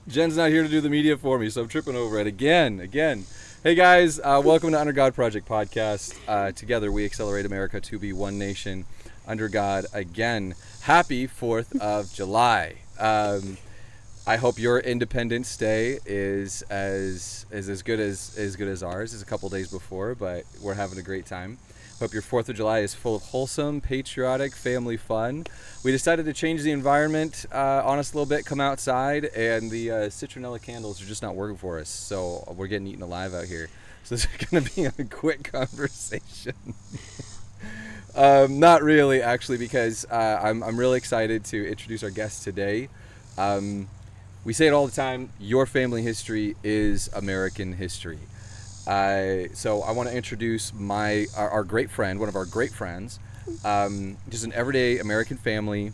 Jen's not here to do the media for me, so I'm tripping over it again. Hey guys, welcome to Under God Project Podcast. Together we accelerate America to be one nation under God again. Happy 4th of July. I hope your Independence Day is as good as ours. It's a couple days before, but we're having a great time. Hope your 4th of July is full of wholesome, patriotic, family fun. We decided to change the environment on us a little bit, come outside, and the citronella candles are just not working for us, so we're getting eaten alive out here. So this is going to be a quick conversation. Not really, actually, because I'm really excited to introduce our guest today. We say it all the time, your family history is American history. So I want to introduce our great friend, one of our great friends, just an everyday American family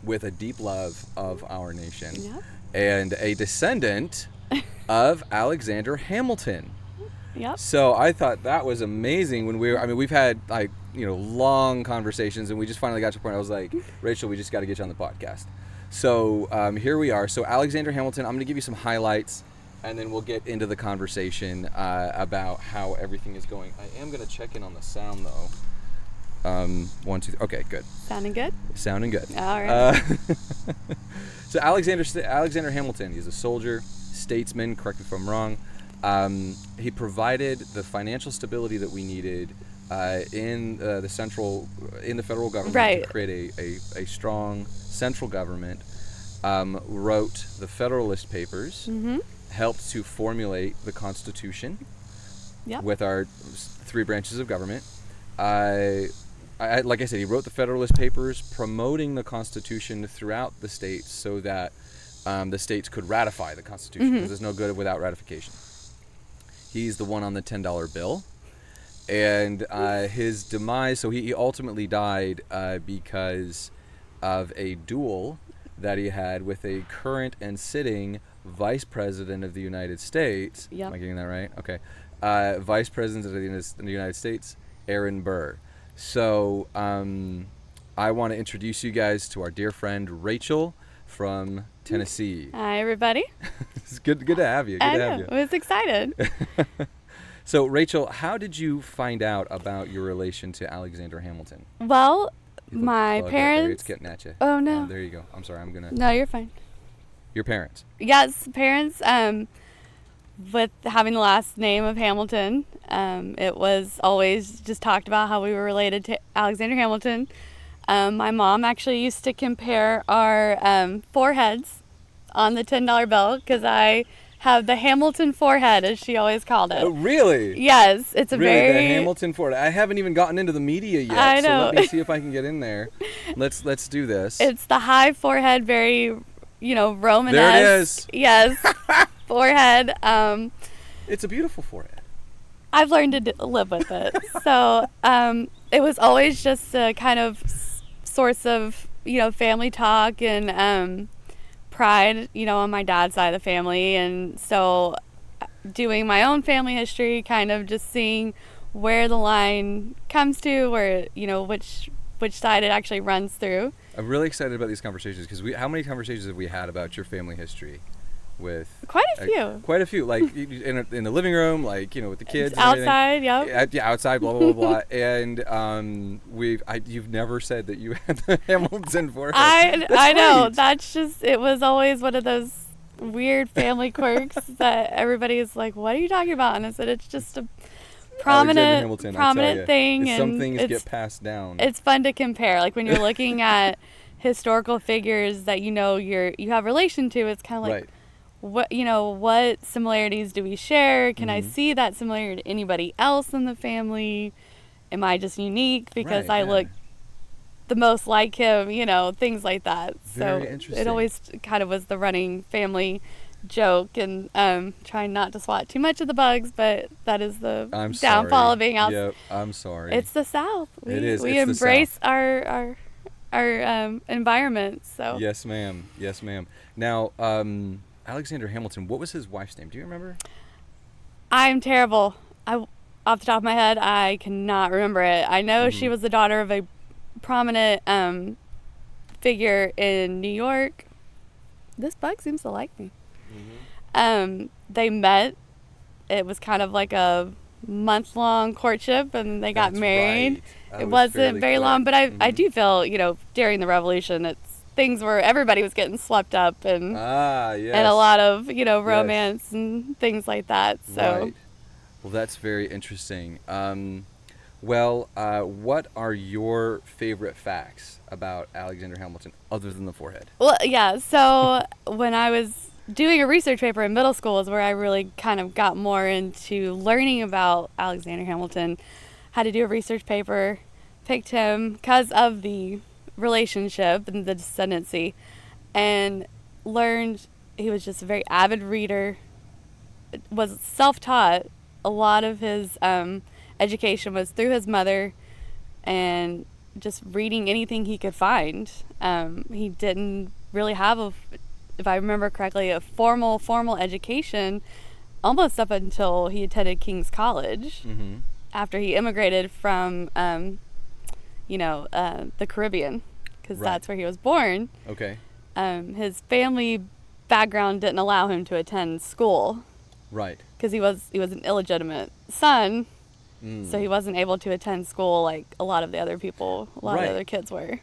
with a deep love of our nation, and a descendant of Alexander Hamilton. Yep. So I thought that was amazing when we've had long conversations, and we just finally got to the point I was like, Rachel, we just got to get you on the podcast. So here we are. So Alexander Hamilton, I'm going to give you some highlights, and then we'll get into the conversation about how everything is going. I am going to check in on the sound, though. 1, 2, okay, good. Sounding good? Sounding good. All right. So Alexander Hamilton, he's a soldier, statesman, correct me if I'm wrong. He provided the financial stability that we needed in the federal government, right, to create a strong central government. Wrote the Federalist Papers. Mm-hmm. Helped to formulate the Constitution. Yep. With our 3 branches of government. Like I said, he wrote the Federalist Papers promoting the Constitution throughout the states so that the states could ratify the Constitution, because there's no good without ratification. He's the one on the $10 bill. And his demise, so he ultimately died because of a duel that he had with a current and sitting Vice President of the United States. Yep. Am I getting that right? Okay. Vice President of the United States, Aaron Burr. So I want to introduce you guys to our dear friend Rachel from Tennessee. Hi, everybody. It's good to have you. I was excited. So Rachel, how did you find out about your relation to Alexander Hamilton? Well, my parents. It's getting at you. Oh no. There you go. I'm sorry. No, you're fine. Your parents? Yes, parents. With having the last name of Hamilton, it was always just talked about how we were related to Alexander Hamilton. My mom actually used to compare our foreheads on the $10 bill, because I have the Hamilton forehead, as she always called it. Oh, really? Yes, it's a the Hamilton forehead. I haven't even gotten into the media yet. I know. So let me see if I can get in there. Let's do this. It's the high forehead, very, Romanesque. There it is. Yes, forehead. It's a beautiful forehead. I've learned to live with it. So it was always just a kind of source of, family talk and pride, on my dad's side of the family. And so doing my own family history, kind of just seeing where the line comes to, where, which side it actually runs through. I'm really excited about these conversations, because how many conversations have we had about your family history? With quite a few. Quite a few, like in the living room, like with the kids. It's outside, yeah, outside, blah blah blah blah. And you've never said that you had the Hamilton forehead. I know. That's just, it was always one of those weird family quirks that everybody is like, "What are you talking about?" And I said, "It's just a prominent thing." And some things get passed down. It's fun to compare, like when you're looking at historical figures that you have relation to. It's kind of like. Right. What similarities do we share? Can I see that similar to anybody else in the family? Am I just unique because I look the most like him? Things like that. Very so interesting. It always kind of was the running family joke, and trying not to swat too much of the bugs, but that is the downfall of being out. Yep, I'm sorry. It's the South. It is. We embrace our environment. So Yes, ma'am. Now, Alexander Hamilton, what was his wife's name? Do you remember? I'm terrible. Off the top of my head, I cannot remember it. I know she was the daughter of a prominent figure in New York. this bug seems to like me. They met. It was kind of like a month-long courtship, and they got married. Right. It wasn't very long, but I do feel, during the revolution, everybody was getting swept up and and a lot of, romance and things like that. So, right. Well, that's very interesting. What are your favorite facts about Alexander Hamilton other than the forehead? Well, yeah. So when I was doing a research paper in middle school is where I really kind of got more into learning about Alexander Hamilton. Had to do a research paper, picked him because of the relationship and the descendancy, and learned he was just a very avid reader, was self-taught. A lot of his education was through his mother and just reading anything he could find. He didn't really have if I remember correctly, a formal education almost up until he attended King's College after he immigrated from, the Caribbean, because that's where he was born. Okay. His family background didn't allow him to attend school. Right. Because he was an illegitimate son, so he wasn't able to attend school like a lot of the other people, a lot of the other kids were.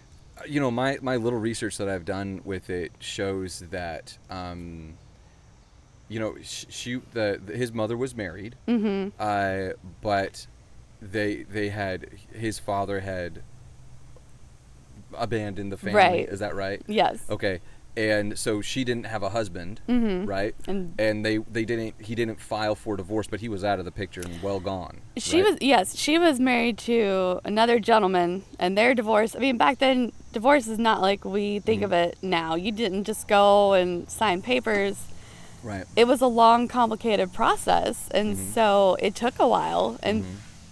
My little research that I've done with it shows that, his mother was married, but his father had abandoned the family. Right. Is that right? Yes. Okay. And so she didn't have a husband, right? And he didn't file for divorce, but he was out of the picture and well gone. She was married to another gentleman, and their divorce, I mean, back then, divorce is not like we think of it now. You didn't just go and sign papers. Right. It was a long, complicated process, and so it took a while, and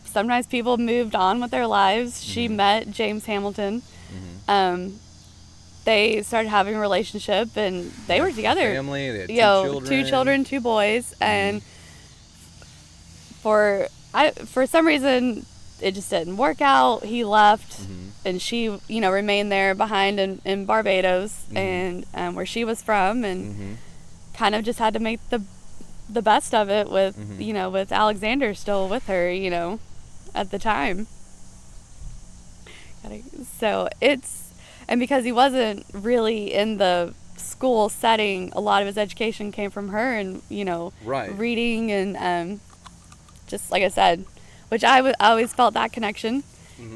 sometimes people moved on with their lives. She met James Hamilton. They started having a relationship, and they were together. Family, they had 2 children, 2 boys, and for some reason it just didn't work out. He left, and she, remained there behind in Barbados, and where she was from, and kind of just had to make the best of it with with Alexander still with her, at the time. So and because he wasn't really in the school setting, a lot of his education came from her, and reading and just like I said, which I always felt that connection,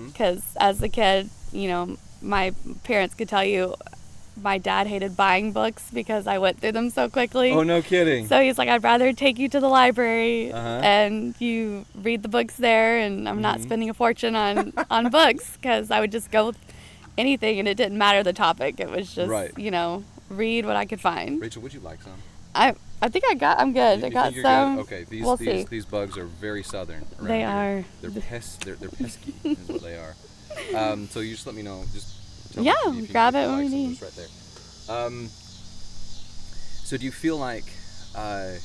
because as a kid, my parents could tell you my dad hated buying books because I went through them so quickly. Oh, no kidding. So he's like, I'd rather take you to the library and you read the books there, and I'm not spending a fortune on books, because I would just go with anything, and it didn't matter the topic. It was just, read what I could find. Rachel, would you like some? I think I'm good. I got some. Good? Okay, we'll see. These bugs are very southern around They here. are. They're pesky is what they are. So you just let me know. Just tell me if grab you it when like we some. need. It's right there. So do you feel like I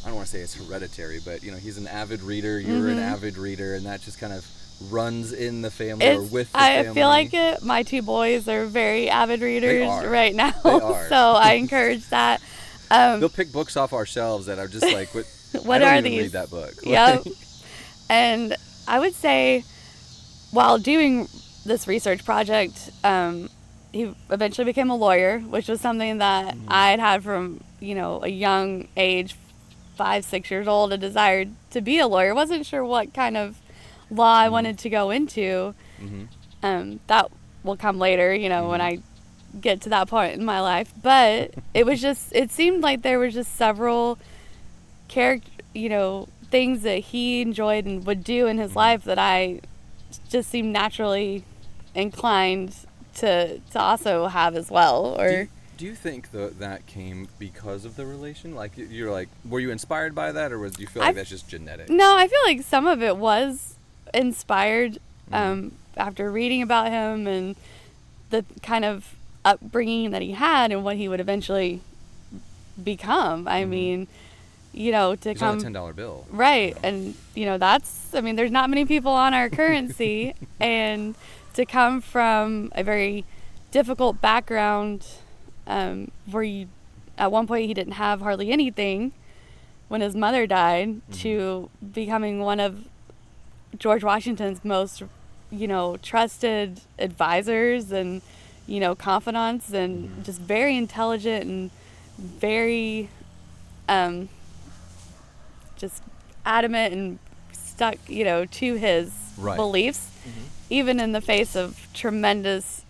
don't want to say it's hereditary, but he's an avid reader. You're an avid reader, and that just kind of runs in the family or with the family. I feel like it. My 2 boys are very avid readers right now. They are. So I encourage that. They'll pick books off our shelves that are just like, what I are don't even these? read that book. Yep. And I would say, while doing this research project, he eventually became a lawyer, which was something that I'd had from, a young age, 5, 6 years old, a desire to be a lawyer. Wasn't sure what kind of law I wanted to go into. That will come later, when I get to that point in my life. But it seemed like there were just several things that he enjoyed and would do in his life that I just seemed naturally inclined to also have as well. Or do you think that came because of the relation? Like, you're like, were you inspired by that, or do you feel like that's just genetic? No, I feel like some of it was inspired after reading about him and the kind of upbringing that he had and what he would eventually become. I mean, He's on a $10 bill. Right. And, there's not many people on our currency, and to come from a very difficult background where you at one point he didn't have hardly anything when his mother died to becoming one of George Washington's most, trusted advisors and, confidants, and just very intelligent and very just adamant and stuck, to his beliefs, even in the face of tremendous,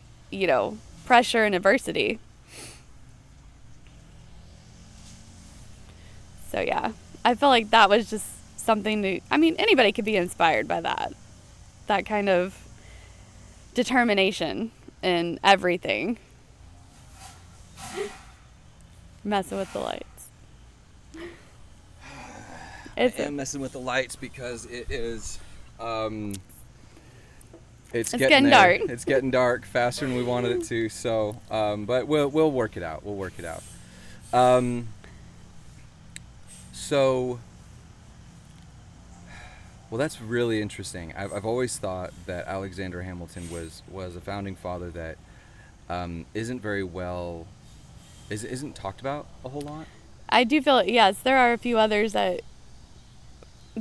pressure and adversity. So yeah, I feel like that was just something to, anybody could be inspired by that kind of determination in everything. Messing with the lights. I am messing with the lights because it is, it's getting dark. It's getting dark faster than we wanted it to. So, but we'll work it out. So, well, that's really interesting. I've always thought that Alexander Hamilton was a founding father that isn't very well, isn't talked about a whole lot. I do feel, yes, there are a few others that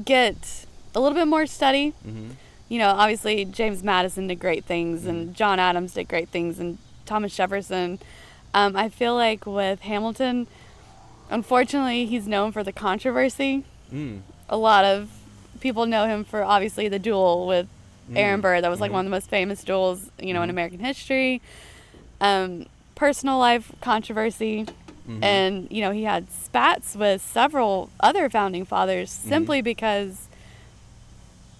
get a little bit more study. Obviously James Madison did great things, and John Adams did great things, and Thomas Jefferson. I feel like with Hamilton, unfortunately, he's known for the controversy. A lot of people know him for obviously the duel with Aaron Burr. That was like one of the most famous duels, in American history. Personal life controversy. And, he had spats with several other founding fathers simply because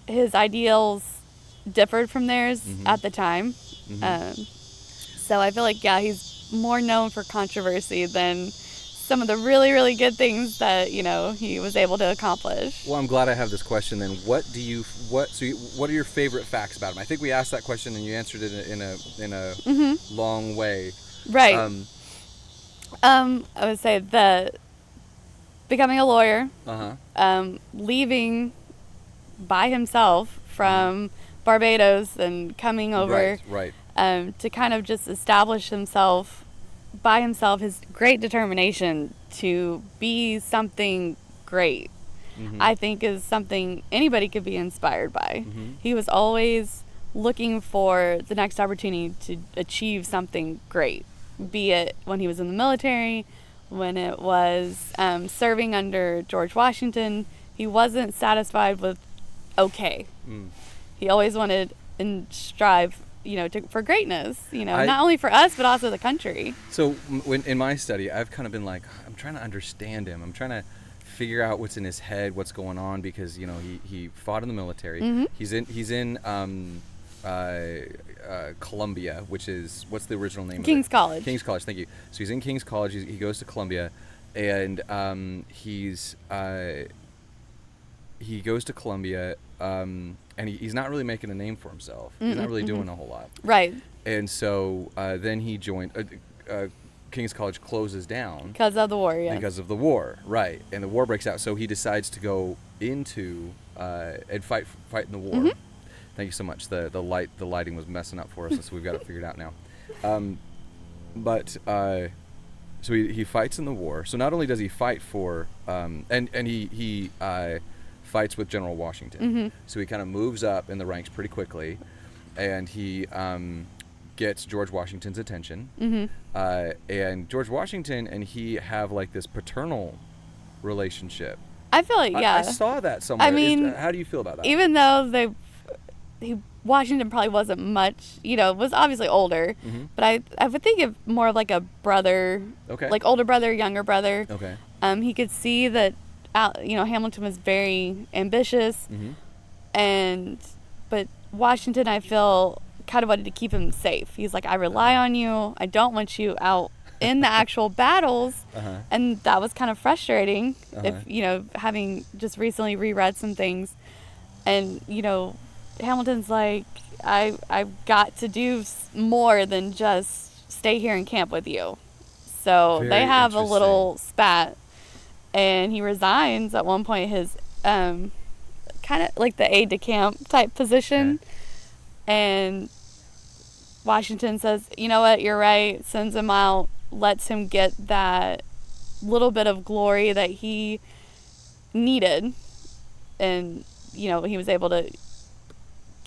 his ideals differed from theirs at the time. So I feel like, yeah, he's more known for controversy than some of the really, really good things that, he was able to accomplish. Well, I'm glad I have this question then. What are your favorite facts about him? I think we asked that question and you answered it in a long way. Right. I would say that becoming a lawyer, leaving by himself from Barbados and coming over to kind of just establish himself by himself, his great determination to be something great, I think is something anybody could be inspired by. He was always looking for the next opportunity to achieve something great, be it when he was in the military, when it was serving under George Washington. He wasn't satisfied with okay. He always wanted and strive, for greatness, not only for us, but also the country. So when in my study, I've kind of been like, I'm trying to understand him. I'm trying to figure out what's in his head, what's going on, because, he fought in the military. He's in Columbia, which is, what's the original name King's of it? College. King's College, thank you. So he's in King's College. He goes to Columbia, and he goes to Columbia, and he's not really making a name for himself. He's not really doing a whole lot. Right. And so then he joined, King's College closes down. Because of the war, yeah. Because of the war, right. And the war breaks out. So he decides to go into and fight in the war. Thank you so much. The lighting was messing up for us, so we've got it figured out now. So he fights in the war. So not only does he fight for, and he fights with General Washington. So he kind of moves up in the ranks pretty quickly, and he gets George Washington's attention. And George Washington and he have like this paternal relationship. I feel like, yeah. I saw that somewhere. I mean, how do you feel about that? Even though Washington probably wasn't much, was obviously older, but I would think of more of like a brother, like older brother, younger brother. He could see that, Hamilton was very ambitious, but Washington, I feel, kind of wanted to keep him safe. He's like, I rely on you. I don't want you out in the actual battles. And that was kind of frustrating, if, having just recently reread some things. And, Hamilton's like, I've got to do more than just stay here and camp with you. So they have a little spat, and he resigns at one point his kind of like the aide-de-camp type position. And Washington says, you know what, you're right, sends him out, lets him get that little bit of glory that he needed, and he was able to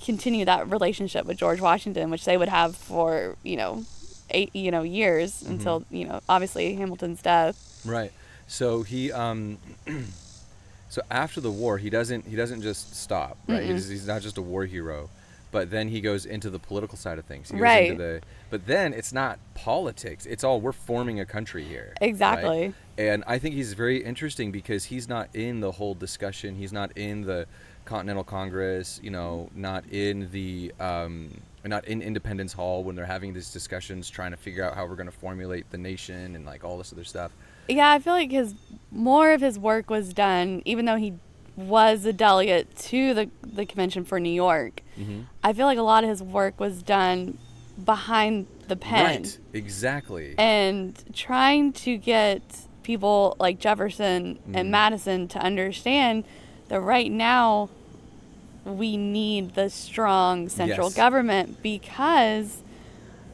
continue that relationship with George Washington, which they would have for 8 years until obviously Hamilton's death. Right. So he so after the war, he doesn't just stop, right? He's not just a war hero, but then he goes into the political side of things. He goes right. into but then it's not politics. It's all, we're forming a country here. Exactly. Right? And I think he's very interesting because he's not in the whole discussion. He's not in the Continental Congress, not in the not in Independence Hall when they're having these discussions trying to figure out how we're going to formulate the nation and like all this other stuff. Yeah, I feel like more of his work was done, even though he was a delegate to the convention for New York. I feel like a lot of his work was done behind the pen. Right, exactly. And trying to get people like Jefferson and Madison to understand that right now we need the strong central government, because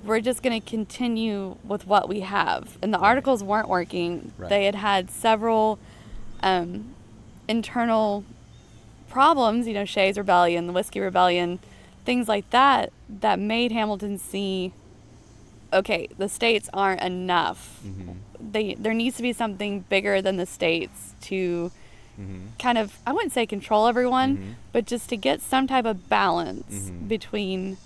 we're just going to continue with what we have. And the articles weren't working. Right. They had several internal problems, Shays Rebellion, the Whiskey Rebellion, things like that made Hamilton see, okay, the states aren't enough. There needs to be something bigger than the states to kind of, I wouldn't say control everyone, but just to get some type of balance between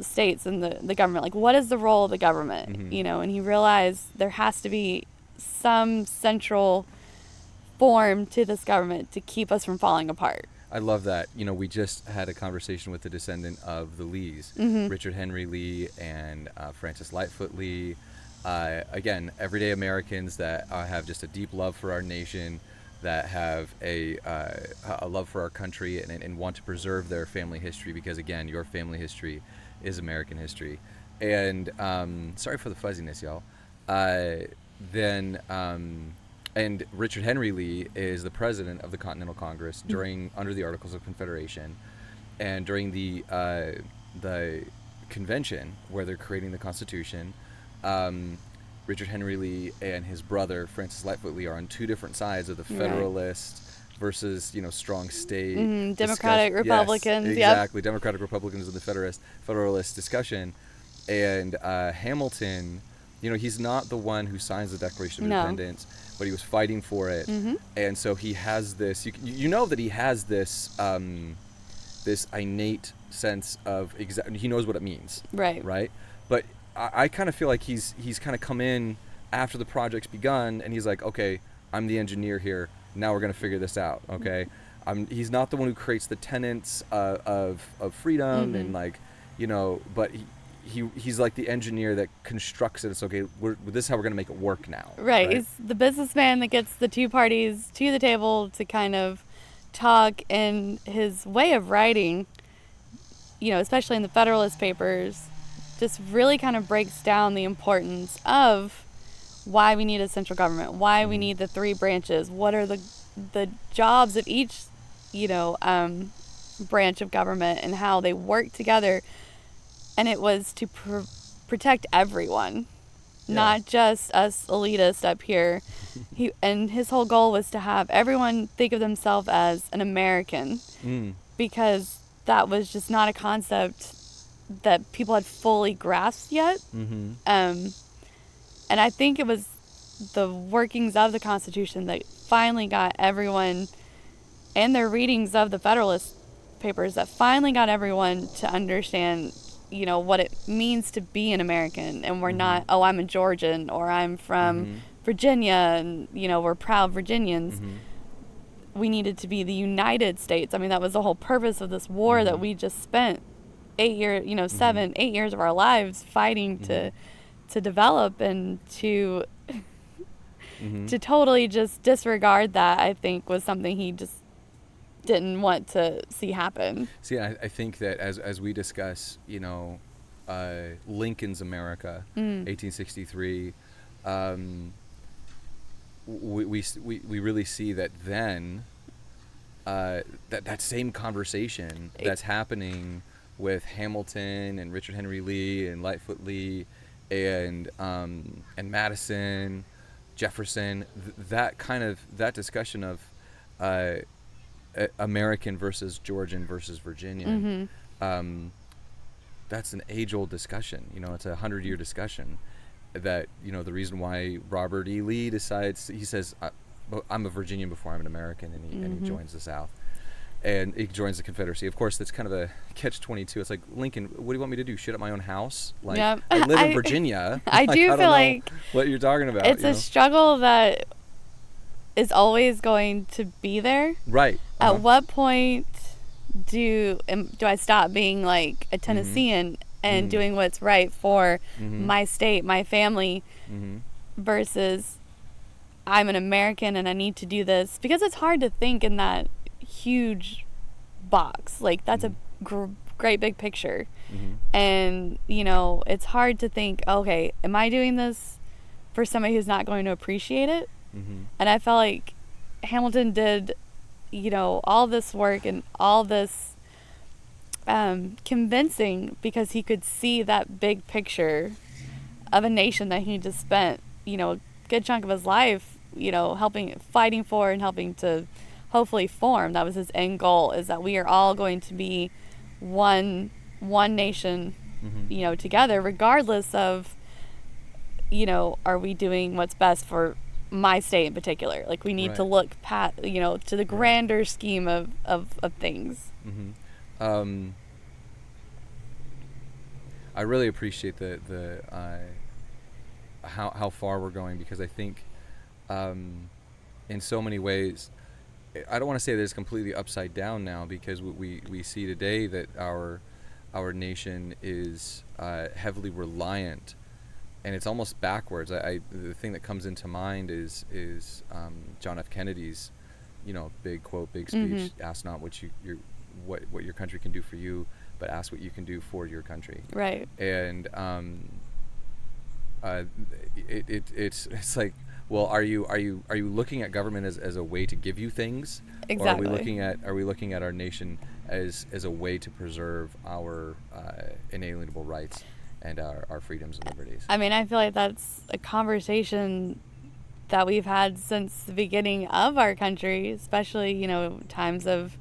states and the government. Like, what is the role of the government? And he realized there has to be some central form to this government to keep us from falling apart. I love that. We just had a conversation with the descendant of the Lees, Richard Henry Lee and Francis Lightfoot Lee. Again, everyday Americans that have just a deep love for our nation, that have a love for our country and want to preserve their family history, because again, your family history is American history. And sorry for the fuzziness, y'all. And Richard Henry Lee is the president of the Continental Congress under the Articles of Confederation, and during the convention where they're creating the Constitution. Richard Henry Lee and his brother Francis Lightfoot Lee are on two different sides of the Federalist versus strong state Democratic Republicans. Yes, exactly. Democratic Republicans and the Federalist discussion. And Hamilton, he's not the one who signs the Declaration of Independence, but he was fighting for it. And so he has this, that he has this this innate sense of he knows what it means. Right. But I kind of feel like he's kind of come in after the project's begun, and he's like, okay, I'm the engineer here. Now we're going to figure this out. Okay. He's not the one who creates the tenets of freedom and but he's like the engineer that constructs it. It's okay. This is how we're going to make it work now. Right. He's the businessman that gets the two parties to the table to kind of talk, and his way of writing, especially in the Federalist Papers, just really kind of breaks down the importance of why we need a central government, why we need the three branches, what are the jobs of each, branch of government, and how they work together. And it was to protect everyone, not just us elitists up here. And his whole goal was to have everyone think of themselves as an American, because that was just not a concept that people had fully grasped yet. And I think it was the workings of the Constitution that finally got everyone, and their readings of the Federalist Papers, that finally got everyone to understand, what it means to be an American. And we're not, oh, I'm a Georgian, or I'm from Virginia, and, we're proud Virginians. We needed to be the United States. I mean, that was the whole purpose of this war that we just spent 8 years, 7, 8 years of our lives fighting to develop, and to totally just disregard that, I think, was something he just didn't want to see happen. See, I think that as we discuss, Lincoln's America, 1863, we really see that then that same conversation that's happening with Hamilton and Richard Henry Lee and Lightfoot Lee and Madison, Jefferson, that discussion of American versus Georgian versus Virginian. Mm-hmm. That's an age-old discussion. It's a 100-year discussion. That the reason why Robert E. Lee decides, he says, I'm a Virginian before I'm an American, and he joins the South, and he joins the Confederacy. Of course, that's kind of a catch-22. It's like, Lincoln, what do you want me to do? Shit up my own house? Like, yep. I live in Virginia. I do feel like what you're talking about. It's a struggle that is always going to be there. Right. At what point do I stop being like a Tennessean and doing what's right for my state, my family, versus I'm an American and I need to do this? Because it's hard to think in that huge box. Like, that's a great big picture. And, it's hard to think, okay, am I doing this for somebody who's not going to appreciate it? And I felt like Hamilton did, all this work and all this convincing, because he could see that big picture of a nation that he just spent, a good chunk of his life, fighting for and helping to hopefully form. That was his end goal, is that we are all going to be one nation, together, regardless of, are we doing what's best for my state in particular. Like, we need to look to the grander scheme of things. I really appreciate the how far we're going, because I think in so many ways, I don't want to say that it's completely upside down now, because we see today that our nation is heavily reliant, and it's almost backwards. The thing that comes into mind is John F. Kennedy's, big quote, big speech: "Ask not what your country can do for you, but ask what you can do for your country." Right. And it's like, well, are you looking at government as a way to give you things? Exactly. Or are we looking at our nation as a way to preserve our inalienable rights and our freedoms and liberties? I mean, I feel like that's a conversation that we've had since the beginning of our country, especially, times of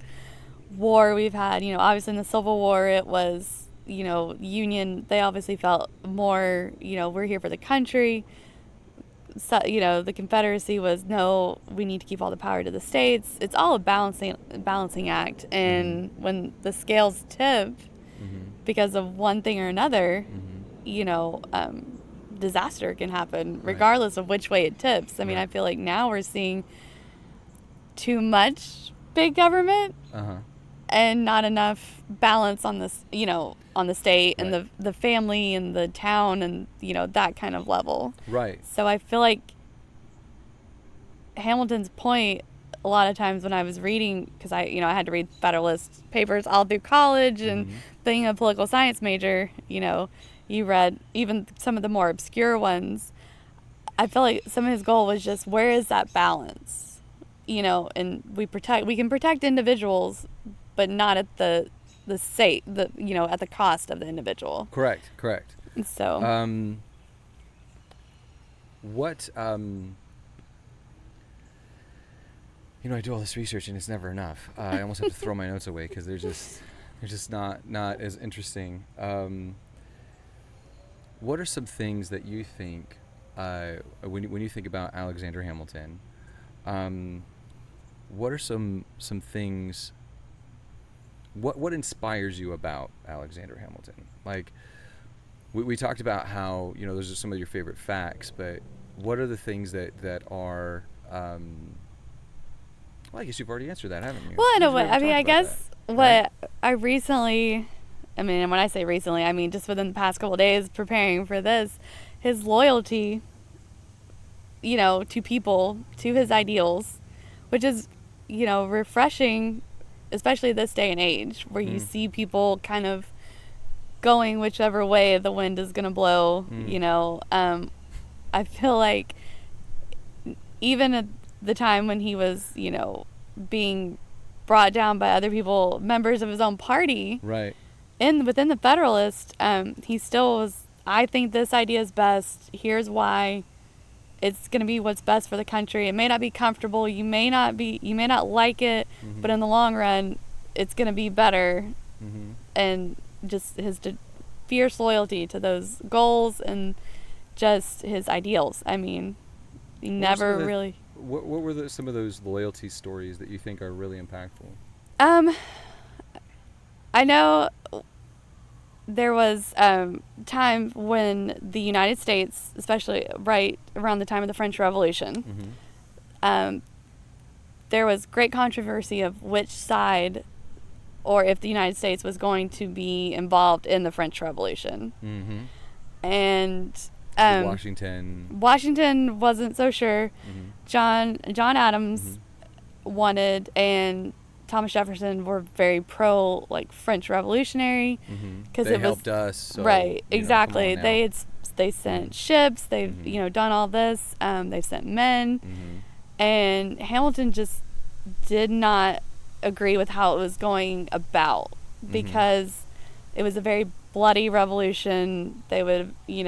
war we've had. Obviously in the Civil War, it was, Union, they obviously felt more, we're here for the country. So, the Confederacy was, no, we need to keep all the power to the states. It's all a balancing act. And when the scales tip because of one thing or another, disaster can happen regardless of which way it tips. I mean, I feel like now we're seeing too much big government and not enough balance on this, on the state and the family and the town and, that kind of level. Right. So I feel like Hamilton's point, a lot of times when I was reading, because I had to read Federalist papers all through college, and being a political science major, you read even some of the more obscure ones. I feel like some of his goal was just, where is that balance? And we can protect individuals, but not at the state, at the cost of the individual. Correct. So what I do all this research and it's never enough. I almost have to throw my notes away because they're just not as interesting. What are some things that you think when you think about Alexander Hamilton? What are some things? What inspires you about Alexander Hamilton? Like, we talked about how those are some of your favorite facts, but what are the things that are well, I guess you've already answered that, haven't you? Well, in a way. I mean, I guess what I recently, and when I say recently, I mean just within the past couple of days preparing for this, his loyalty, to people, to his ideals, which is, refreshing, especially this day and age, where you see people kind of going whichever way the wind is going to blow, I feel like even at the time when he was, being brought down by other people, members of his own party, right, within the Federalist, he still was, I think this idea is best, here's why, it's going to be what's best for the country. It may not be comfortable. You may not like it, but in the long run, it's going to be better. And just his fierce loyalty to those goals and just his ideals. I mean, he never really... What were some of those loyalty stories that you think are really impactful? I know there was time when the United States, especially right around the time of the French Revolution, there was great controversy of which side, or if the United States was going to be involved in the French Revolution. And Washington wasn't so sure. John Adams wanted, and Thomas Jefferson were very pro French Revolutionary because it helped us. So, right, exactly. They sent ships. They've done all this. They've sent men, and Hamilton just did not agree with how it was going about because it was a very bloody revolution. They would, he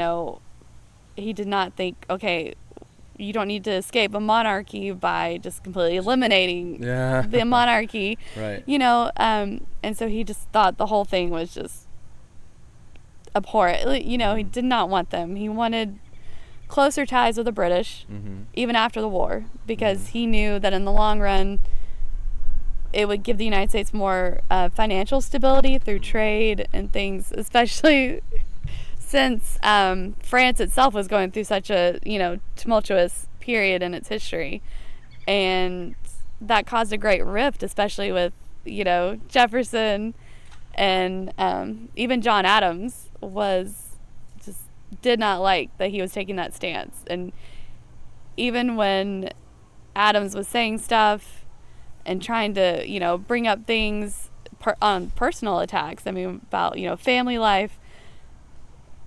did not think, okay, you don't need to escape a monarchy by just completely eliminating the monarchy. Right. And so he just thought the whole thing was just abhorrent. He did not want them. He wanted closer ties with the British, even after the war, because he knew that in the long run, it would give the United States more financial stability through trade and things, especially since France itself was going through such a tumultuous period in its history, and that caused a great rift, especially with Jefferson and even John Adams did not like that he was taking that stance. And even when Adams was saying stuff and trying to bring up things on personal attacks, about family life,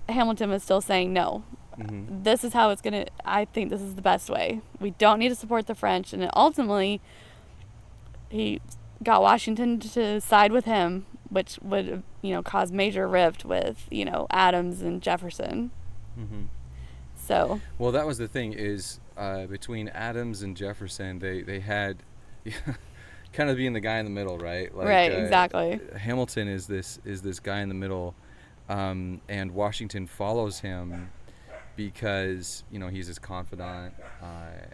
Hamilton was still saying no. This is how I think this is the best way. We don't need to support the French. And ultimately he got Washington to side with him, which would cause major rift with Adams and Jefferson. So well, that was the thing, is between Adams and Jefferson, they had kind of being the guy in the middle, right? Right, exactly. Hamilton is this guy in the middle, and Washington follows him because he's his confidant,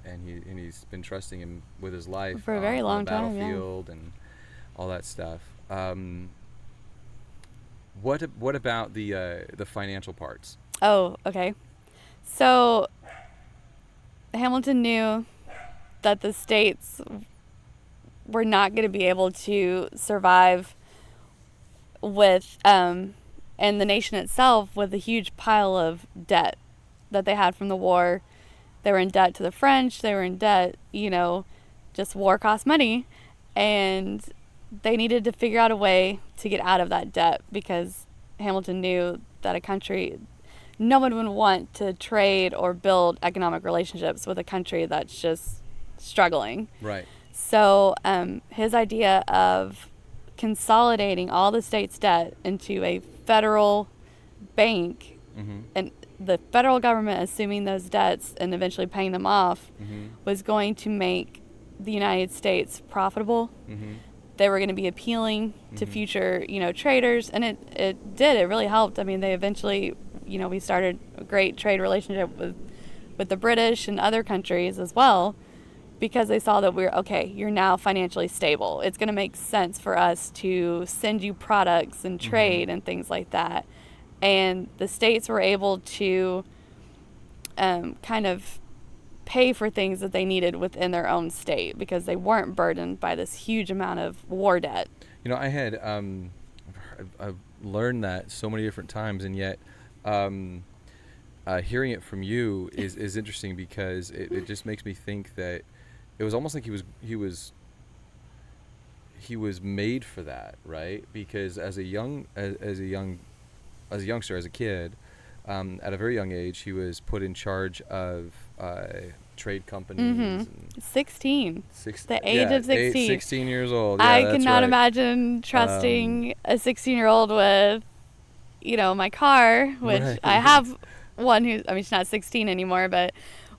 and he's been trusting him with his life for a very long time, on the battlefield and all that stuff. What about the financial parts? Oh, okay. So Hamilton knew that the states were not going to be able to survive with, and the nation itself, with a huge pile of debt that they had from the war. They were in debt to the French. They were in debt, just war cost money. And they needed to figure out a way to get out of that debt, because Hamilton knew that no one would want to trade or build economic relationships with a country that's just struggling. Right. So his idea of consolidating all the states' debt into a federal bank, and the federal government assuming those debts and eventually paying them off, was going to make the United States profitable. They were going to be appealing to future, traders, and it did. It really helped. They eventually, we started a great trade relationship with the British and other countries as well, because they saw that you're now financially stable. It's going to make sense for us to send you products and trade and things like that. And the states were able to kind of pay for things that they needed within their own state, because they weren't burdened by this huge amount of war debt. I had I've learned that so many different times, and yet hearing it from you is interesting, because it just makes me think that it was almost like he was made for that, right? Because as a youngster, as a kid, at a very young age, he was put in charge of trade companies. 16. The age of 16. 16 years old. Yeah, I cannot imagine trusting a 16-year-old with, my car, which I have one she's not 16 anymore, but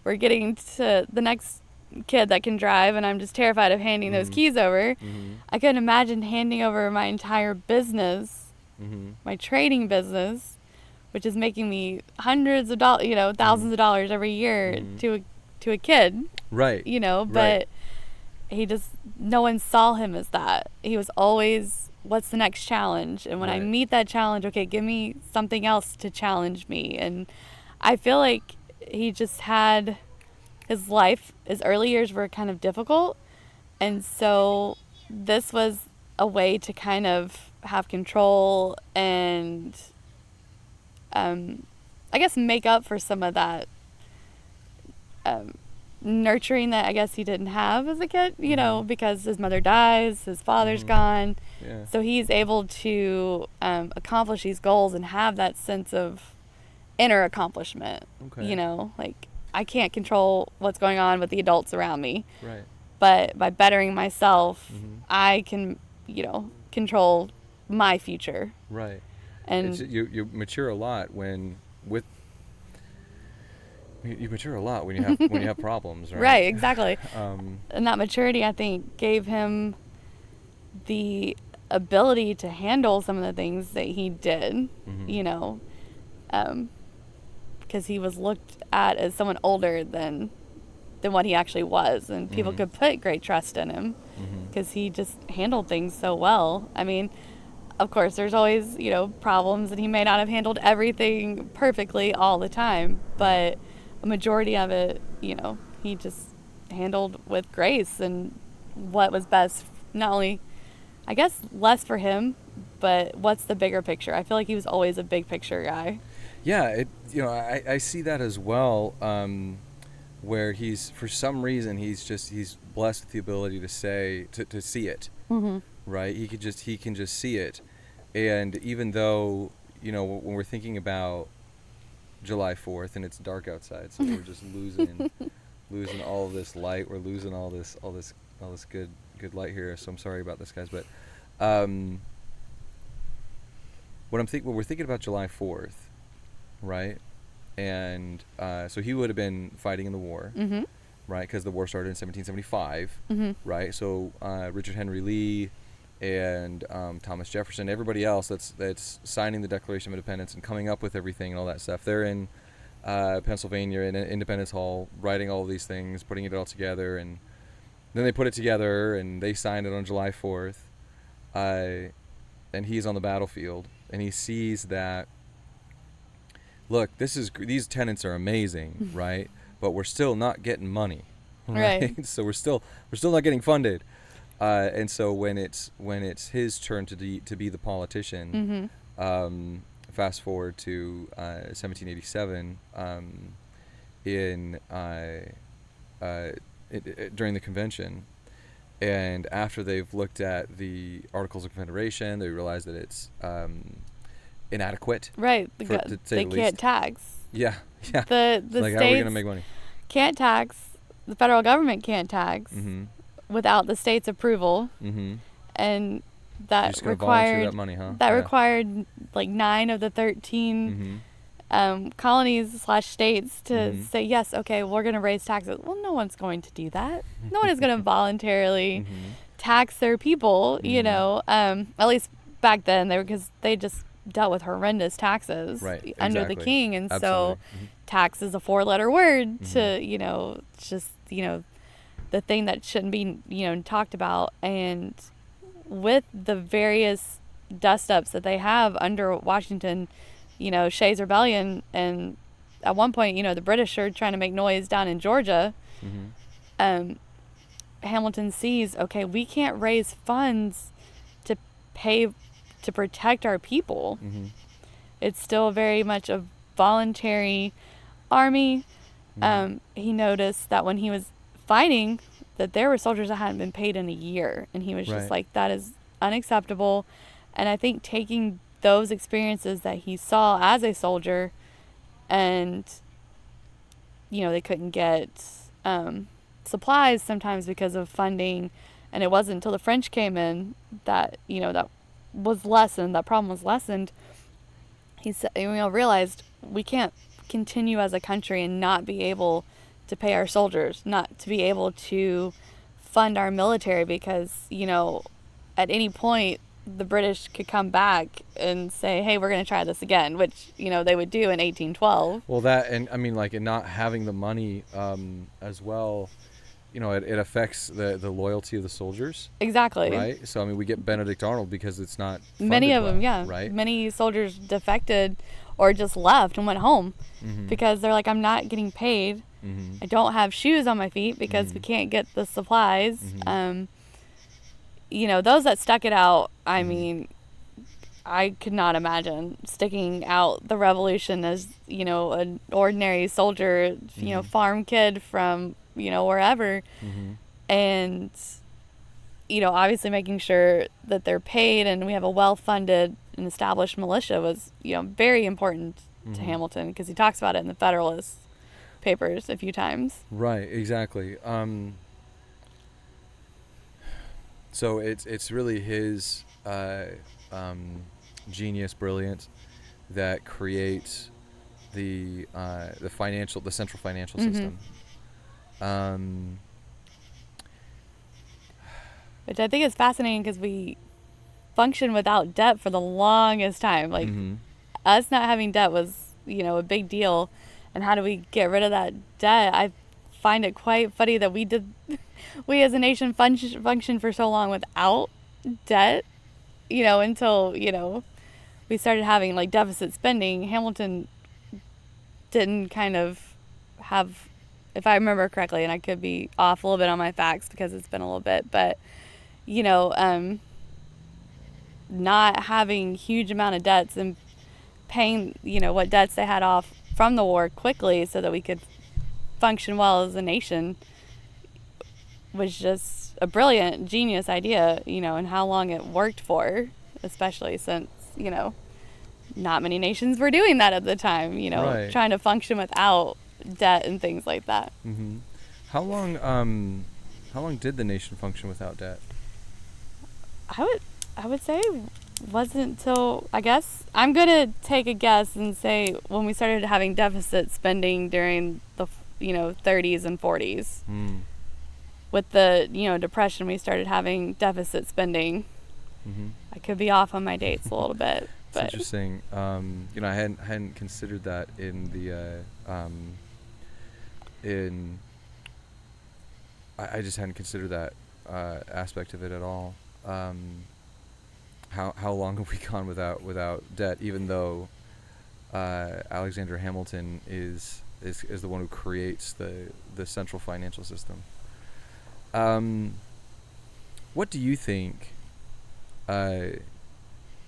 we're getting to the next kid that can drive, and I'm just terrified of handing those keys over. I couldn't imagine handing over my entire business, my trading business, which is making me hundreds of dollars, thousands of dollars every year to a kid. Right. But no one saw him as that. He was always, what's the next challenge? And when I meet that challenge, okay, give me something else to challenge me. And I feel like he just had his early years were kind of difficult. And so this was a way to kind of have control and, I guess, make up for some of that nurturing that I guess he didn't have as a kid, because his mother dies, his father's gone. Yeah. So he's able to accomplish these goals and have that sense of inner accomplishment. Okay. Like, I can't control what's going on with the adults around me. Right. But by bettering myself, I can, control my future. Right. And you mature a lot you mature a lot when you have problems, right? Right, exactly. And that maturity, I think, gave him the ability to handle some of the things that he did, because he was looked at as someone older than what he actually was, and people could put great trust in him because he just handled things so well. I mean, of course, there's always, problems, and he may not have handled everything perfectly all the time, but a majority of it, he just handled with grace and what was best, not only, I guess, less for him, but what's the bigger picture. I feel like he was always a big picture guy. Yeah, I see that as well, where he's, for some reason, he's blessed with the ability to see it, right? He can just see it. And even though, when we're thinking about July 4th and it's dark outside, so we're just losing all of this light, we're losing all this good light here, so I'm sorry about this, guys, but when we're thinking about July 4th, right? And so he would have been fighting in the war, right? Because the war started in 1775, right? So Richard Henry Lee and Thomas Jefferson, everybody else that's signing the Declaration of Independence and coming up with everything and all that stuff, they're in Pennsylvania in Independence Hall writing all of these things, putting it all together, and then they put it together and they signed it on July 4th, and he's on the battlefield and he sees that, look, these tenants are amazing, right? But we're still not getting money, right? So we're still not getting funded, and so when it's his turn to be the politician, fast forward to 1787, during the convention, and after they've looked at the Articles of Confederation, they realize that it's inadequate. Right. They can't tax. Yeah. The like, states, how are we going to make money? Can't tax. The federal government can't tax without the state's approval. And that required that money, huh? Required like 9 of the 13 colonies / states to say, yes, okay, we're going to raise taxes. Well, no one's going to do that. No one is going to voluntarily tax their people, at least back then, because they just dealt with horrendous taxes under the king. And so tax is a 4-letter word to, just, the thing that shouldn't be, talked about. And with the various dust-ups that they have under Washington, Shays' Rebellion, and at one point, the British are trying to make noise down in Georgia. Hamilton sees, okay, we can't raise funds to pay to protect our people. It's still very much a voluntary army. He noticed that when he was fighting, that there were soldiers that hadn't been paid in a year, and he was just like, that is unacceptable. And I think taking those experiences that he saw as a soldier, and they couldn't get supplies sometimes because of funding, and it wasn't until the French came in that that was lessened, that problem was lessened. He said, realized we can't continue as a country and not be able to pay our soldiers, not to be able to fund our military, because, at any point the British could come back and say, hey, we're going to try this again, which, they would do in 1812. Well, that, and I mean, like, and not having the money as well, it affects the loyalty of the soldiers. Exactly. Right? So, I mean, we get Benedict Arnold because it's not funded many of them, well, yeah. Right? Many soldiers defected or just left and went home because they're like, I'm not getting paid. I don't have shoes on my feet because we can't get the supplies. Those that stuck it out, I mean, I could not imagine sticking out the revolution as, an ordinary soldier, farm kid from, wherever. And, obviously making sure that they're paid and we have a well-funded and established militia was, very important to Hamilton, because he talks about it in the Federalist Papers a few times. Right, exactly. So it's really his genius, brilliance, that creates the central financial system. Which I think is fascinating, because we function without debt for the longest time. Like, us not having debt was, a big deal. And how do we get rid of that debt? I find it quite funny that we as a nation function for so long without debt, until, we started having like deficit spending. Hamilton didn't kind of have, if I remember correctly, and I could be off a little bit on my facts because it's been a little bit, but, not having huge amount of debts and paying, what debts they had off from the war quickly so that we could function well as a nation was just a brilliant, genius idea, and how long it worked for, especially since, not many nations were doing that at the time, Right. trying to function without debt and things like that. How long did the nation function without debt? I would say wasn't until, I guess, I'm going to take a guess and say when we started having deficit spending during the, 30s and 40s. With the, Depression, we started having deficit spending. I could be off on my dates a little bit. But it's interesting. I hadn't considered that in the, I just hadn't considered that aspect of it at all. How long have we gone without debt, even though Alexander Hamilton is the one who creates the central financial system? What do you think?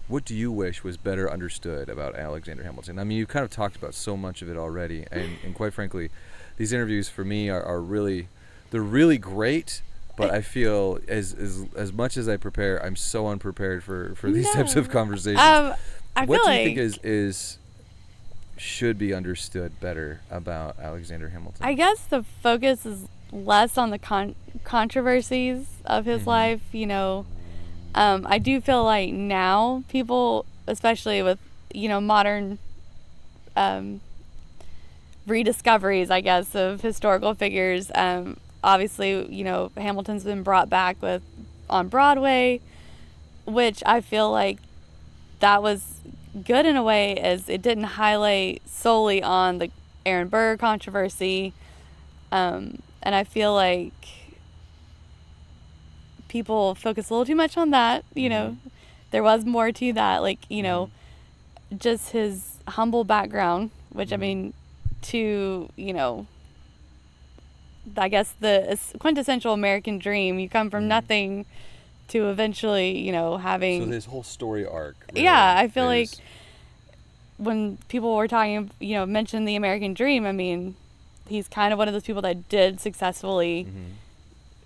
What do you wish was better understood about Alexander Hamilton? I mean, you've kind of talked about so much of it already, and quite frankly, these interviews for me are really, they're really great. But I feel as much as I prepare, I'm so unprepared for these types of conversations. What do you think is should be understood better about Alexander Hamilton? I guess the focus is less on the controversies of his life. I do feel like now people, especially with modern rediscoveries, I guess, of historical figures. Obviously, Hamilton's been brought back on Broadway, which I feel like that was good in a way, as it didn't highlight solely on the Aaron Burr controversy. And I feel like people focus a little too much on that. There was more to that, like, just his humble background, which I mean, to, I guess the quintessential American dream. You come from nothing to eventually, having... So this whole story arc. Really yeah, I feel like when people were talking, mentioned the American dream, I mean, he's kind of one of those people that did successful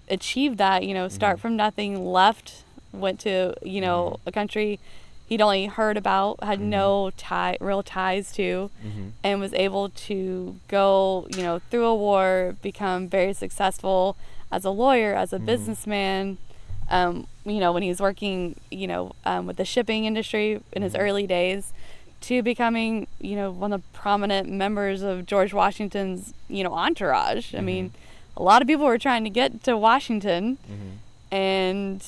achieve that, start from nothing, went to, a country he'd only heard about, had no real ties to, and was able to go, through a war, become very successful as a lawyer, as a businessman. When he was working, with the shipping industry in his early days, to becoming, one of the prominent members of George Washington's, entourage. I mean, a lot of people were trying to get to Washington, and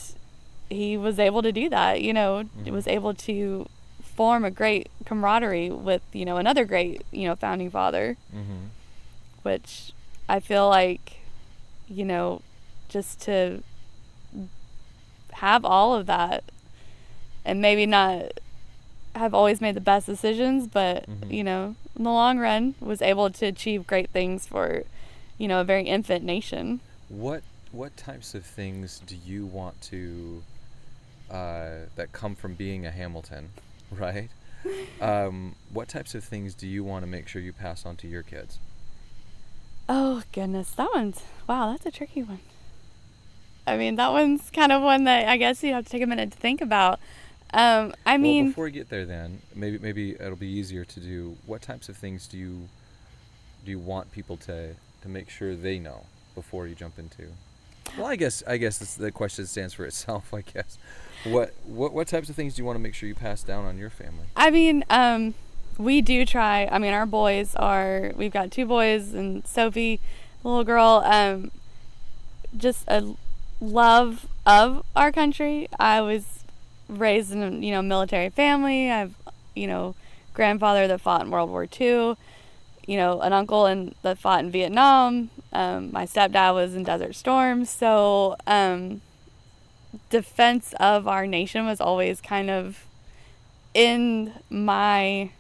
he was able to do that. He was able to form a great camaraderie with, another great, founding father, which I feel like, just to have all of that, and maybe not have always made the best decisions, but, in the long run was able to achieve great things for, a very infant nation. What types of things do you want to, that come from being a Hamilton, right? What types of things do you want to make sure you pass on to your kids? Oh, goodness. That's a tricky one. I mean, that one's kind of one that I guess you have to take a minute to think about. Well, before we get there, then maybe it'll be easier to do. What types of things do you want people to make sure they know before you jump into? Well, I guess the question stands for itself. I guess. What types of things do you want to make sure you pass down on your family? I mean, we do try. I mean, our boys we've got 2 boys and Sophie, the little girl. Just a love of our country. I was raised in a military family. I've grandfather that fought in World War II, an uncle that fought in Vietnam. My stepdad was in Desert Storm. So defense of our nation was always kind of in my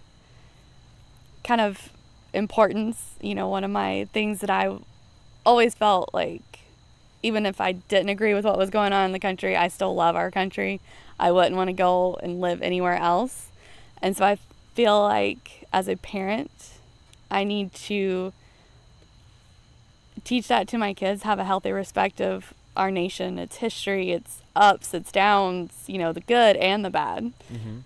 kind of importance. One of my things that I always felt like, even if I didn't agree with what was going on in the country, I still love our country. I wouldn't want to go and live anywhere else. And so I feel like as a parent, I need to teach that to my kids, have a healthy respect of our nation, its history, its ups, its downs, the good and the bad.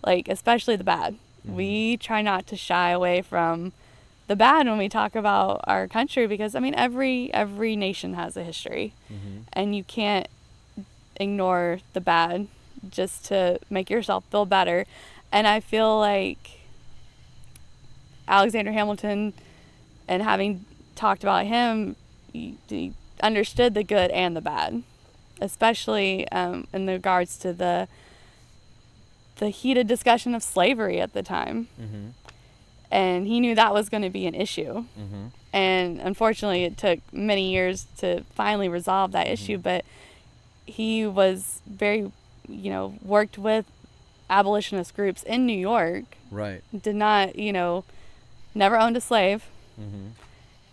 Like, especially the bad. We try not to shy away from the bad when we talk about our country, because, I mean, every nation has a history. And you can't ignore the bad just to make yourself feel better. And I feel like Alexander Hamilton, and having talked about him, he understood the good and the bad, especially in regards to the heated discussion of slavery at the time. And he knew that was going to be an issue. And unfortunately, it took many years to finally resolve that issue, but he was very, worked with abolitionist groups in New York. Right. Did not, never owned a slave.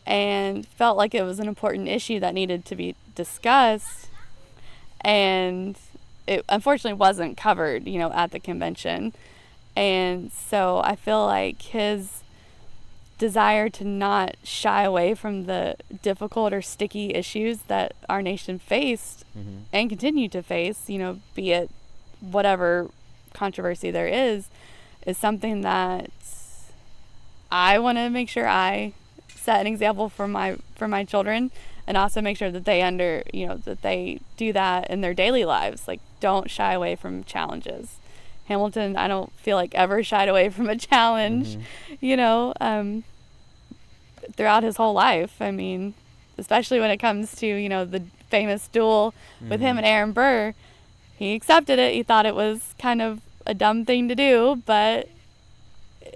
And felt like it was an important issue that needed to be discussed. And it unfortunately wasn't covered, at the convention. And so I feel like his desire to not shy away from the difficult or sticky issues that our nation faced and continue to face, be it whatever controversy there is something that I want to make sure I set an example for my children, and also make sure that they that they do that in their daily lives. Like, don't shy away from challenges. Hamilton, I don't feel like ever shied away from a challenge, throughout his whole life. I mean, especially when it comes to, the famous duel with him and Aaron Burr, he accepted it. He thought it was kind of a dumb thing to do, but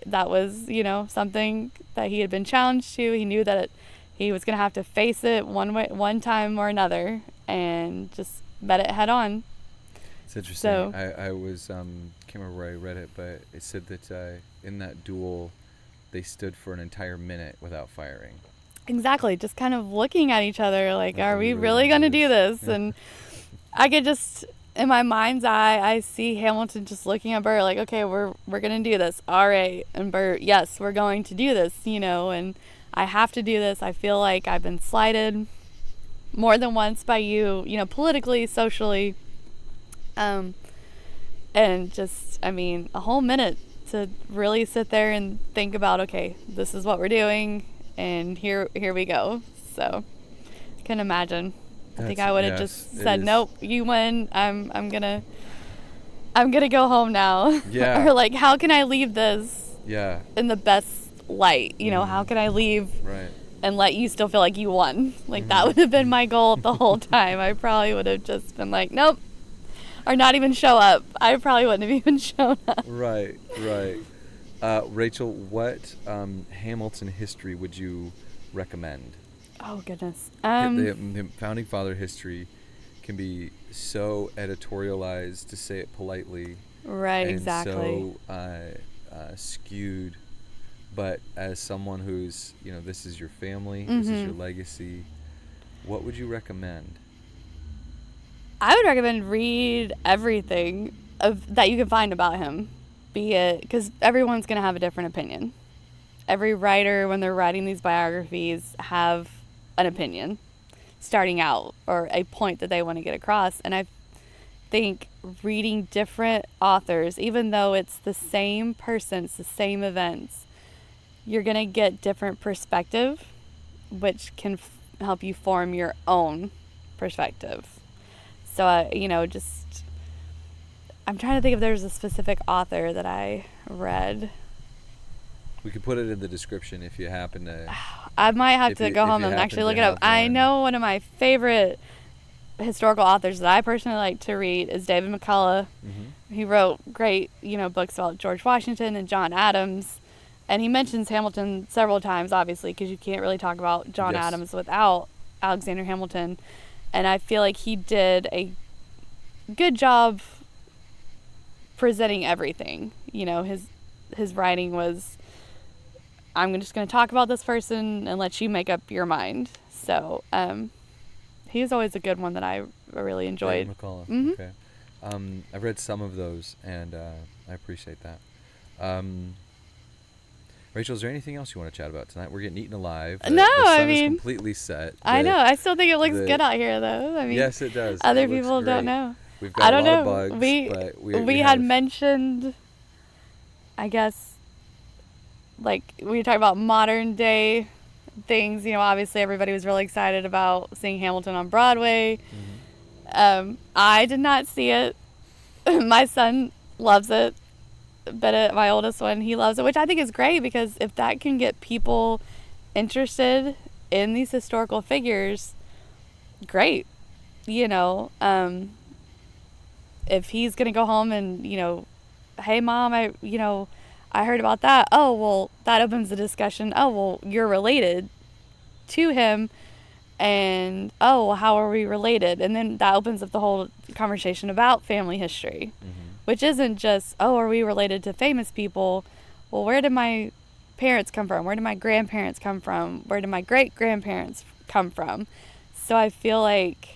that was, something that he had been challenged to. He knew that he was going to have to face it one time or another, and just met it head on. It's interesting. So, I was, can't remember where I read it, but it said that in that duel, they stood for an entire minute without firing. Exactly. Just kind of looking at each other like, are we really going to do this? And I could just, in my mind's eye, I see Hamilton just looking at Burr like, okay, we're going to do this. All right. And Burr, yes, we're going to do this, and I have to do this. I feel like I've been slighted more than once by you, politically, socially. And just, a whole minute to really sit there and think about, okay, this is what we're doing, and here we go. So I can imagine. I think I would have just said, nope, you win. I'm gonna go home now. Yeah. Or like, how can I leave this Yeah. in the best light. You know, how can I leave Right. and let you still feel like you won? Like, that would have been my goal the whole time. I probably would have just been like, nope, or not even show up. I probably wouldn't have even shown up. Right. Right. Rachel, what Hamilton history would you recommend? Oh, goodness. The founding father history can be so editorialized, to say it politely, Right, and exactly. so skewed. But as someone who's, this is your family, this is your legacy, what would you recommend? I would recommend read everything that you can find about him, be it, because everyone's going to have a different opinion. Every writer, when they're writing these biographies, have an opinion starting out, or a point that they want to get across. And I think reading different authors, even though it's the same person, it's the same events, you're going to get different perspective, which can help you form your own perspective. So, I'm trying to think if there's a specific author that I read. We could put it in the description if you happen to. I might have to go home and actually look it up. I know one of my favorite historical authors that I personally like to read is David McCullough. Mm-hmm. He wrote great, books about George Washington and John Adams. And he mentions Hamilton several times, obviously, because you can't really talk about John Adams without Alexander Hamilton. And I feel like he did a good job presenting everything. His writing was, I'm just going to talk about this person and let you make up your mind. So he's always a good one that I really enjoyed. David McCullough. Mm-hmm. Okay. I've read some of those, and I appreciate that. Rachel, is there anything else you want to chat about tonight? We're getting eaten alive. No, the sun is completely set. I know. I still think it looks good out here, though. Yes, it does. Other people don't know. We've got a lot of bugs, but we had mentioned, I guess, like, we were talking about modern day things. Obviously everybody was really excited about seeing Hamilton on Broadway. Mm-hmm. I did not see it. My son loves it. But my oldest one, he loves it, which I think is great, because if that can get people interested in these historical figures, great. If he's going to go home and, hey, Mom, I heard about that. Oh, well, that opens the discussion. Oh, well, you're related to him. And, oh, well, how are we related? And then that opens up the whole conversation about family history. Mm-hmm. Which isn't just, oh, are we related to famous people? Well, where did my parents come from? Where did my grandparents come from? Where did my great-grandparents come from? So I feel like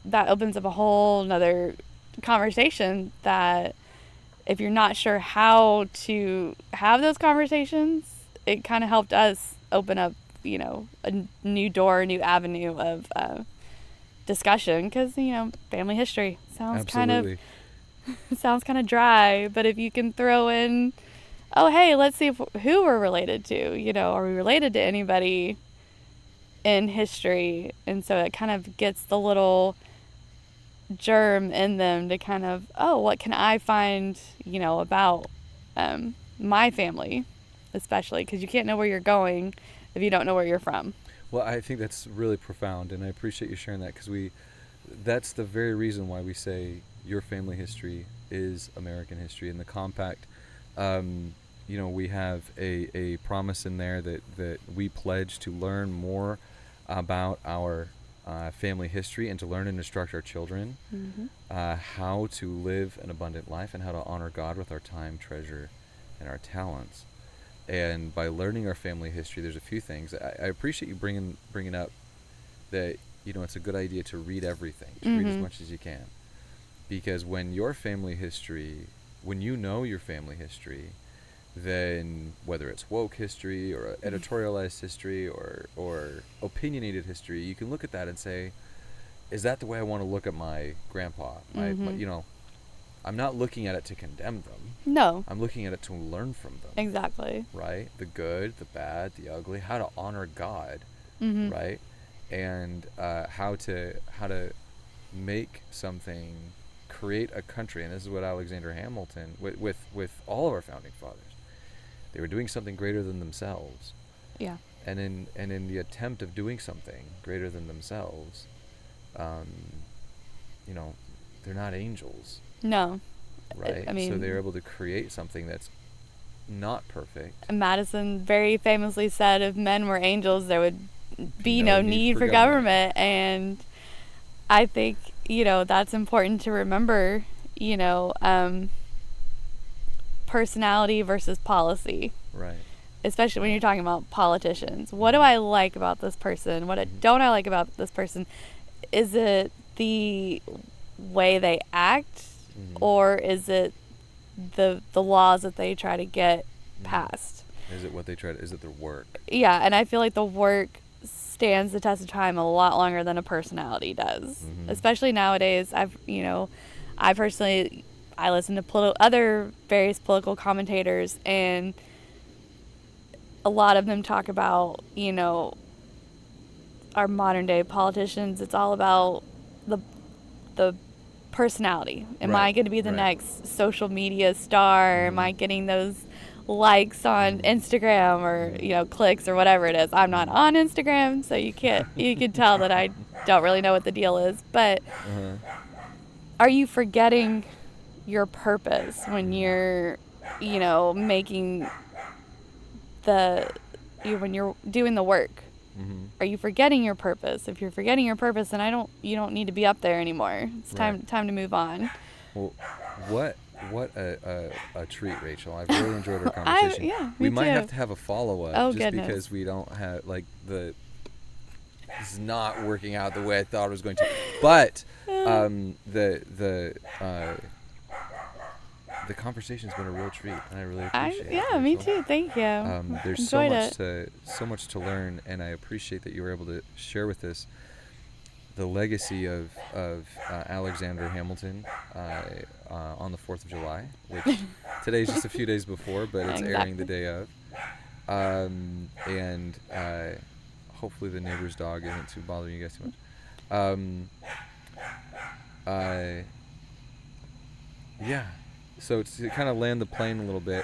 that opens up a whole nother conversation, that if you're not sure how to have those conversations, it kind of helped us open up, a new door, a new avenue of discussion, because, family history sounds kind of dry, but if you can throw in, oh, hey, let's see who we're related to, are we related to anybody in history? And so it kind of gets the little germ in them to kind of, oh, what can I find, about my family, especially because you can't know where you're going if you don't know where you're from. Well, I think that's really profound, and I appreciate you sharing that, because that's the very reason why we say your family history is American history. In the compact, we have a promise in there that we pledge to learn more about our family history, and to learn and instruct our children how to live an abundant life, and how to honor God with our time, treasure, and our talents. And by learning our family history, there's a few things. I appreciate you bringing up that, it's a good idea to read everything, to read as much as you can. Because when you know your family history, then whether it's woke history or editorialized history or opinionated history, you can look at that and say, is that the way I want to look at my grandpa? I'm not looking at it to condemn them. No. I'm looking at it to learn from them. Exactly. Right? The good, the bad, the ugly, how to honor God, right? And how to make something, create a country. And this is what Alexander Hamilton, with all of our founding fathers, They were doing something greater than themselves. Yeah. And in the attempt of doing something greater than themselves, you know, they're not angels. No. Right? I mean, so they're able to create something that's not perfect. Madison very famously said, if men were angels, there would be no need for government. And I think, you know, that's important to remember, you know, personality versus policy. Right. Especially when you're talking about politicians. What do I like about this person? What don't I like about this person? Is it the way they act, or is it the laws that they try to get passed? Is it what they try to, is it their work? Yeah, and I feel like the work stands the test of time a lot longer than a personality does. Especially nowadays. I personally listen to other various political commentators, and a lot of them talk about, you know, our modern day politicians. It's all about the personality. Am I going to be the next social media star? Am I getting those likes on Instagram, or, you know, clicks or whatever it is? I'm not on Instagram, so you can tell that I don't really know what the deal is. But are you forgetting your purpose when you're, you know, making when you're doing the work? Are you forgetting your purpose? If you're forgetting your purpose, then you don't need to be up there anymore. It's time to move on. Well, what a treat, Rachel. I've really enjoyed our conversation. We might have to have a follow-up because we don't have, like, this is not working out the way I thought it was going to. But the conversation's been a real treat, and I really appreciate it. Yeah, me too. Thank you. There's so much to learn, and I appreciate that you were able to share with us the legacy of Alexander Hamilton on the 4th of July, which today's just a few days before, but it's airing the day of. And hopefully the neighbor's dog isn't too bothering you guys too much. Yeah. So to kind of land the plane a little bit,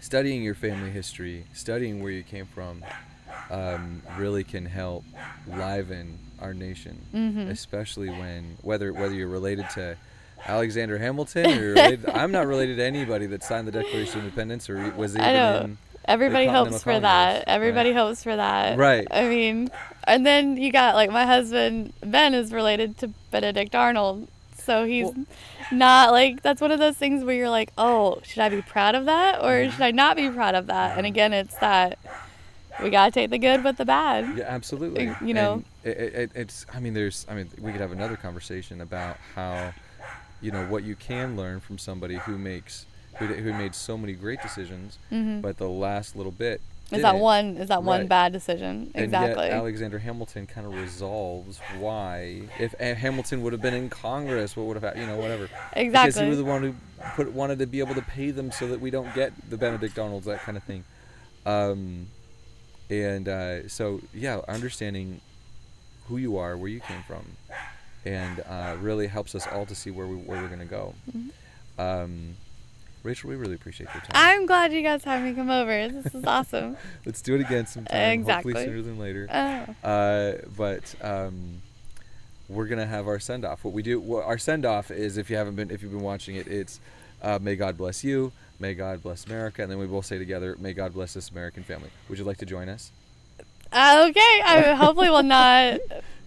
studying your family history, studying where you came from, really can help liven our nation, especially whether you're related to Alexander Hamilton or you're related, I'm not related to anybody that signed the Declaration of Independence or was even in Everybody hopes for that. Everybody hopes for that. Right. I mean, and then you got, like, my husband Ben is related to Benedict Arnold, so he's not, like, that's one of those things where you're like, oh, should I be proud of that or should I not be proud of that? And again, it's that we gotta take the good with the bad. Yeah, absolutely. You know, it's. I mean, we could have another conversation about how, you know, what you can learn from somebody who made so many great decisions, but the last little bit is that one bad decision. Exactly. And yet Alexander Hamilton kind of resolves why, if Hamilton would have been in Congress, what would have happened, you know, whatever. Exactly. Because he was the one who wanted to be able to pay them so that we don't get the Benedict Arnolds, that kind of thing. So yeah, understanding who you are, where you came from, and really helps us all to see where we're going to go. Rachel, we really appreciate your time. I'm glad you guys had me come over. This is awesome. Let's do it again sometime. Exactly. Hopefully sooner than later. But we're gonna have our send off. What we do, our send off is, if you've been watching it, it's may God bless you, may God bless America, and then we both say together, may God bless this American family. Would you like to join us? Okay. I hopefully will not.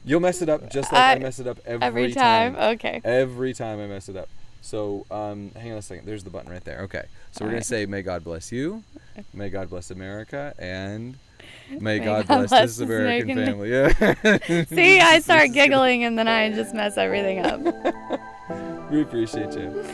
You'll mess it up just like I mess it up every time. Okay. Every time I mess it up. So, hang on a second. There's the button right there. Okay. So we're going to say, may God bless you, may God bless America, and may God bless this American family. Yeah. See, I start giggling and then I just mess everything up. We appreciate you.